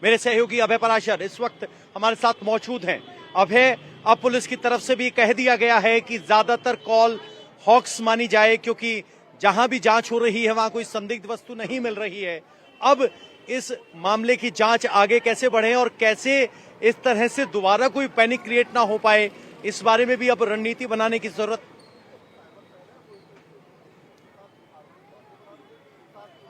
मेरे सहयोगी अभय पराशर इस वक्त हमारे साथ मौजूद हैं। अभय, अब पुलिस की तरफ से भी कह दिया गया है कि ज्यादातर कॉल हॉक्स मानी जाए, क्योंकि जहां भी जांच हो रही है वहां कोई संदिग्ध वस्तु नहीं मिल रही है। अब इस मामले की जांच आगे कैसे बढ़े और कैसे इस तरह से दोबारा कोई पैनिक क्रिएट ना हो पाए, इस बारे में भी अब रणनीति बनाने की जरूरत।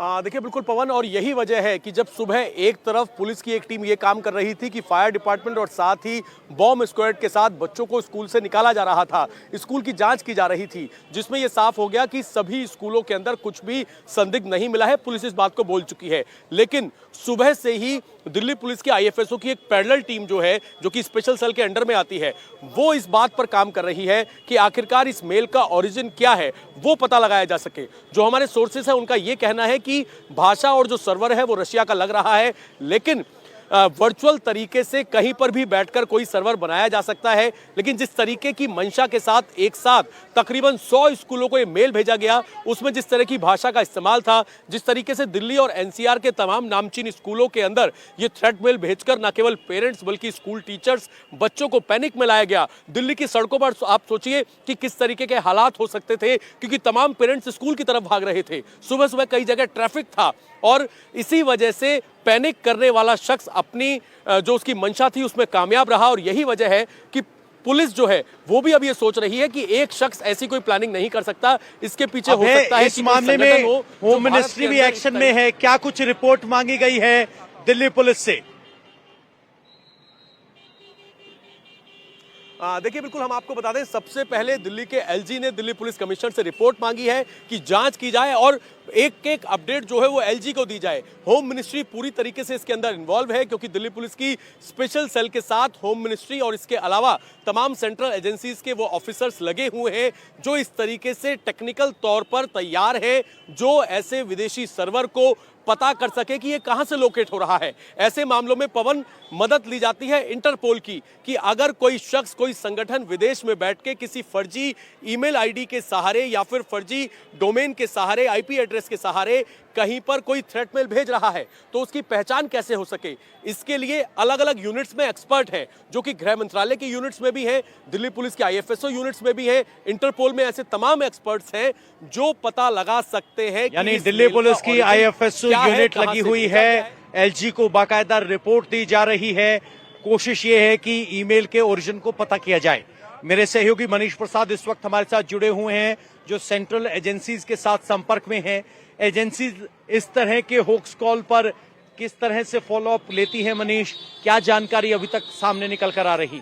देखिए बिल्कुल पवन, और यही वजह है कि जब सुबह एक तरफ पुलिस की एक टीम ये काम कर रही थी कि फायर डिपार्टमेंट और साथ ही बॉम्ब स्क्वाड के साथ बच्चों को स्कूल से निकाला जा रहा था, स्कूल की जांच की जा रही थी, जिसमें यह साफ हो गया कि सभी स्कूलों के अंदर कुछ भी संदिग्ध नहीं मिला है। पुलिस इस बात को बोल चुकी है, लेकिन सुबह से ही दिल्ली पुलिस की आईएफएसओ की एक पैरेलल टीम जो कि स्पेशल सेल के अंडर में आती है, वो इस बात पर काम कर रही है कि आखिरकार इस मेल का ओरिजिन क्या है वो पता लगाया जा सके। जो हमारे सोर्सेस है उनका ये कहना है कि भाषा और जो सर्वर है वो रशिया का लग रहा है, लेकिन वर्चुअल तरीके से कहीं पर भी बैठकर कोई सर्वर बनाया जा सकता है। लेकिन जिस तरीके की मंशा के साथ एक साथ तकरीबन 100 स्कूलों को ये मेल भेजा गया, उसमें जिस तरह की भाषा का इस्तेमाल था, जिस तरीके से दिल्ली और एनसीआर के तमाम नामचीन स्कूलों के अंदर ये थ्रेट मेल भेजकर न केवल पेरेंट्स बल्कि स्कूल टीचर्स, बच्चों को पैनिक में लाया गया। दिल्ली की सड़कों पर आप सोचिए कि किस तरीके के हालात हो सकते थे, क्योंकि तमाम पेरेंट्स स्कूल की तरफ भाग रहे थे। सुबह सुबह कई जगह ट्रैफिक था और इसी वजह से पैनिक करने वाला शख्स अपनी जो उसकी मंशा थी उसमें कामयाब रहा। और यही वजह है कि पुलिस जो है वो भी अब ये सोच रही है कि एक शख्स ऐसी कोई प्लानिंग नहीं कर सकता, इसके पीछे हो सकता है इस मामले में होम मिनिस्ट्री भी एक्शन में है। क्या कुछ रिपोर्ट मांगी गई है दिल्ली पुलिस से? देखिए बिल्कुल हम आपको बता दें, सबसे पहले दिल्ली के एलजी ने दिल्ली पुलिस कमिश्नर से रिपोर्ट मांगी है कि जांच की जाए और एक एक अपडेट जो है वो एलजी को दी जाए। होम मिनिस्ट्री पूरी तरीके से इसके अंदर इन्वॉल्व है, क्योंकि दिल्ली पुलिस की स्पेशल सेल के साथ होम मिनिस्ट्री और इसके अलावा तमाम सेंट्रल एजेंसीज के वो ऑफिसर्स लगे हुए हैं जो इस तरीके से टेक्निकल तौर पर तैयार है, जो ऐसे विदेशी सर्वर को पता कर सके कि ये कहां से लोकेट हो रहा है। ऐसे मामलों में पवन मदद ली जाती है इंटरपोल की, कि अगर कोई शख्स, कोई संगठन विदेश में बैठ के किसी फर्जी ईमेल आईडी के सहारे या फिर फर्जी डोमेन के सहारे, आईपी एड्रेस के सहारे कहीं पर कोई थ्रेट मेल भेज रहा है, तो उसकी पहचान कैसे हो सके। इसके लिए अलग अलग यूनिट्स में एक्सपर्ट हैं, जो कि गृह मंत्रालय की यूनिट्स में भी हैं, दिल्ली पुलिस की आईएफएसओ यूनिट्स में भी हैं, इंटरपोल में ऐसे तमाम एक्सपर्ट्स हैं जो पता लगा सकते हैं। यानी दिल्ली पुलिस की आईएफएसओ यूनिट लगी हुई है, एलजी को बाकायदा रिपोर्ट दी जा रही है। कोशिश ये है कि ईमेल के ओरिजिन को पता किया जाए। मेरे सहयोगी मनीष प्रसाद इस वक्त हमारे साथ जुड़े हुए हैं, जो सेंट्रल एजेंसीज के साथ संपर्क में हैं। एजेंसीज इस तरह के होक्स कॉल पर किस तरह से फॉलोअप लेती है? मनीष, क्या जानकारी अभी तक सामने निकल कर आ रही?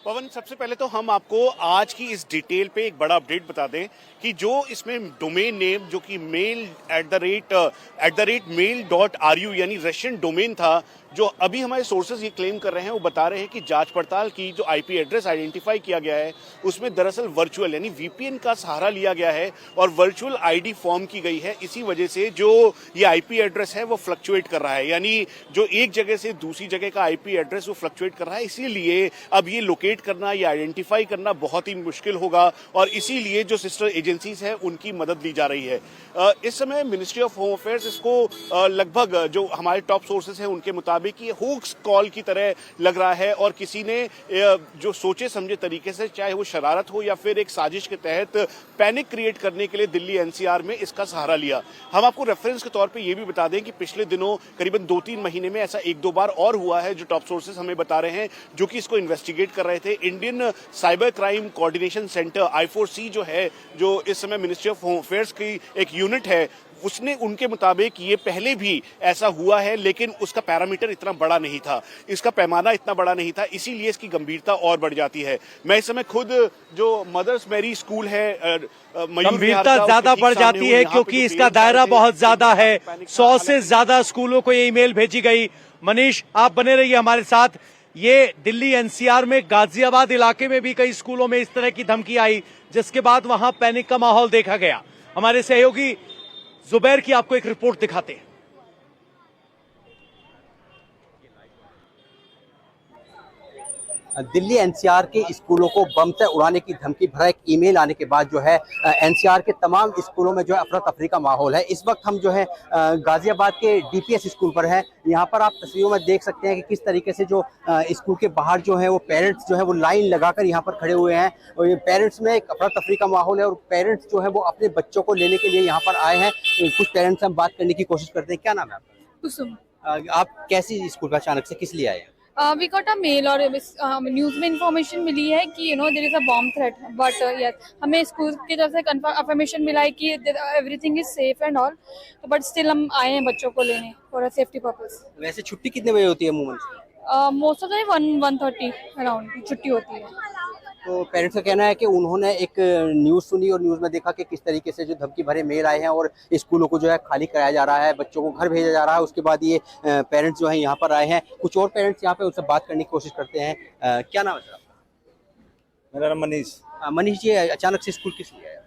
पवन, सबसे पहले तो हम आपको आज की इस डिटेल पे एक बड़ा अपडेट बता दें कि जो इसमें डोमेन नेम जो कि mail@mail.ru यानी रशियन डोमेन था, जो अभी हमारे सोर्सेज ये क्लेम कर रहे हैं, वो बता रहे हैं कि जांच पड़ताल की जो आईपी एड्रेस आइडेंटिफाई किया गया है उसमें दरअसल वर्चुअल यानी वीपीएन का सहारा लिया गया है और वर्चुअल आईडी फॉर्म की गई है। इसी वजह से जो ये आईपी एड्रेस है वो फ्लक्चुएट कर रहा है, यानी जो एक जगह से दूसरी जगह का आईपी एड्रेस वो फ्लक्चुएट कर रहा है। इसीलिए अब ये लोकेट करना, ये आइडेंटिफाई करना बहुत ही मुश्किल होगा और इसीलिए जो सिस्टर एजेंसीज है उनकी मदद ली जा रही है। इस समय मिनिस्ट्री ऑफ होम अफेयर्स इसको लगभग जो हमारे टॉप सोर्सेज हैं उनके मुताबिक ये होक्स कॉल की तरह लग रहा है और किसी ने जो सोचे समझे तरीके से, चाहे वो शरारत हो या फिर एक साजिश के तहत पैनिक क्रिएट करने के लिए दिल्ली एनसीआर में इसका सहारा लिया। हम आपको रेफरेंस के तौर पे ये भी बता दें कि पिछले दिनों करीबन 2-3 महीने में ऐसा 1-2 बार और हुआ है, जो टॉप सोर्सेज हमें बता रहे हैं, जो कि इसको इन्वेस्टिगेट कर रहे थे। Indian cyber crime coordination centre I4C जो है, जो इस समय मिनिस्ट्री ऑफ होम अफेयर्स की एक यूनिट है, उसने उनके मुताबिक ये पहले भी ऐसा हुआ है, लेकिन उसका पैरामीटर इतना बड़ा नहीं था, इसका पैमाना इतना बड़ा नहीं था, इसीलिए इसकी गंभीरता और बढ़ जाती है। मैं इस समय खुद जो मदर्स मैरी स्कूल है, गंभीरता ज्यादा बढ़ जाती है क्योंकि इसका दायरा बहुत ज्यादा है। 100 से ज्यादा स्कूलों को ये ईमेल भेजी गई। मनीष, आप बने रहिए हमारे साथ। ये दिल्ली एनसीआर में गाजियाबाद इलाके में भी कई स्कूलों में इस तरह की धमकी आई, जिसके बाद वहां पैनिक का माहौल देखा गया। हमारे सहयोगी जुबैर की आपको एक रिपोर्ट दिखाते हैं। दिल्ली एनसीआर के स्कूलों को बम से उड़ाने की धमकी भरा एक ईमेल आने के बाद जो है एनसीआर के तमाम स्कूलों में जो है अफरा तफरी का माहौल है। इस वक्त हम जो है गाजियाबाद के डीपीएस स्कूल पर हैं। यहाँ पर आप तस्वीरों में देख सकते हैं कि किस तरीके से जो स्कूल के बाहर जो है वो पेरेंट्स जो है वो लाइन लगाकर यहाँ पर खड़े हुए हैं और ये पेरेंट्स में एक अफरा तफरी का माहौल है और पेरेंट्स जो है वो अपने बच्चों को लेने के लिए यहाँ पर आए हैं। कुछ पेरेंट्स से हम बात करने की कोशिश करते हैं। क्या नाम है आपका? कुसुम। आप कैसी स्कूल पर अचानक से किस लिए आए हैं? We got a mail और न्यूज में इंफॉर्मेशन मिली है कि there is a bomb threat, but yes हमें स्कूल की तरफ से कंफर्मेशन मिला है कि everything is safe and all, but still हम आए हैं बच्चों को लेने फॉर अ सेफ्टी पर्पस। वैसे छुट्टी कितने बजे होती है अमूमन? मोस्ट ऑफ द 1:30 अराउंड छुट्टी होती है। तो पेरेंट्स का कहना है कि उन्होंने एक न्यूज़ सुनी और न्यूज़ में देखा कि किस तरीके से जो धमकी भरे मेल आए हैं और स्कूलों को जो है खाली कराया जा रहा है, बच्चों को घर भेजा जा रहा है। उसके बाद ये पेरेंट्स जो है यहाँ पर आए हैं। कुछ और पेरेंट्स यहाँ पे उनसे बात करने की कोशिश करते हैं। क्या नाम है सर आपका? मेरा नाम मनीष। मनीष जी, अचानक से स्कूल किस लिए आया?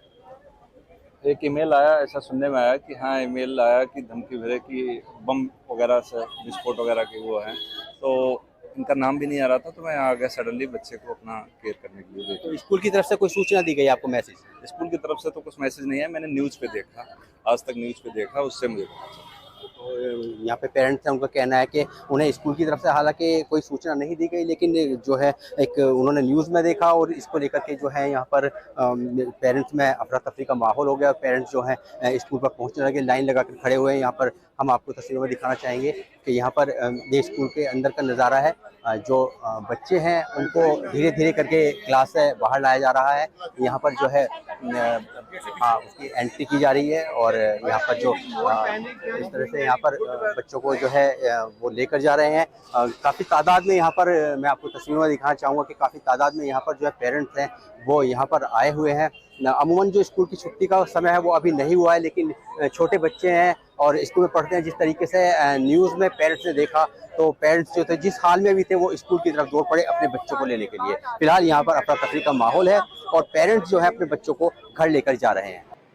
एक ईमेल आया, ऐसा सुनने में आया कि हाँ ईमेल आया कि धमकी भरे कि बम वगैरह से विस्फोट वगैरह के वो हैं, तो इनका नाम भी नहीं आ रहा था, तो मैं आ गया सडनली बच्चे को अपना केयर करने के लिए। तो स्कूल की तरफ से कोई सूचना दी गई आपको, मैसेज? स्कूल की तरफ से तो कुछ मैसेज नहीं है, मैंने न्यूज़ पे देखा, आज तक न्यूज़ पे देखा, उससे मुझे पता चला। तो यहाँ पे पेरेंट्स हैं, उनका कहना है कि उन्हें स्कूल की तरफ से हालांकि कोई सूचना नहीं दी गई, लेकिन जो है एक उन्होंने न्यूज़ में देखा और इसको लेकर के जो है यहाँ पर पेरेंट्स में अफरा तफरी का माहौल हो गया। पेरेंट्स जो है स्कूल पर पहुँचने लगे, लाइन लगा कर खड़े हुए हैं। यहाँ पर हम आपको तस्वीरों में दिखाना चाहेंगे कि यहाँ पर ये स्कूल के अंदर का नज़ारा है। जो बच्चे हैं उनको धीरे धीरे करके क्लास से बाहर लाया जा रहा है। यहाँ पर जो है उसकी एंट्री की जा रही है और यहाँ पर जो इस तरह से यहाँ पर बच्चों को जो है वो लेकर जा रहे हैं। काफ़ी तादाद में यहाँ पर मैं आपको तस्वीरों में दिखाना चाहूँगा कि काफ़ी तादाद में यहाँ पर जो है पेरेंट्स हैं वो यहाँ पर आए हुए हैं। अमूमन जो स्कूल की छुट्टी का समय है वो अभी नहीं हुआ है, लेकिन छोटे बच्चे हैं और स्कूल में पढ़ते हैं। जिस तरीके से न्यूज़ में पेरेंट्स ने देखा तो पेरेंट्स जो थे जिस हाल में भी थे वो स्कूल की तरफ दौड़ पड़े अपने बच्चों को लेने के लिए। फिलहाल यहाँ पर अफरा तफरी का माहौल है और पेरेंट्स जो है अपने बच्चों को घर लेकर जा रहे हैं।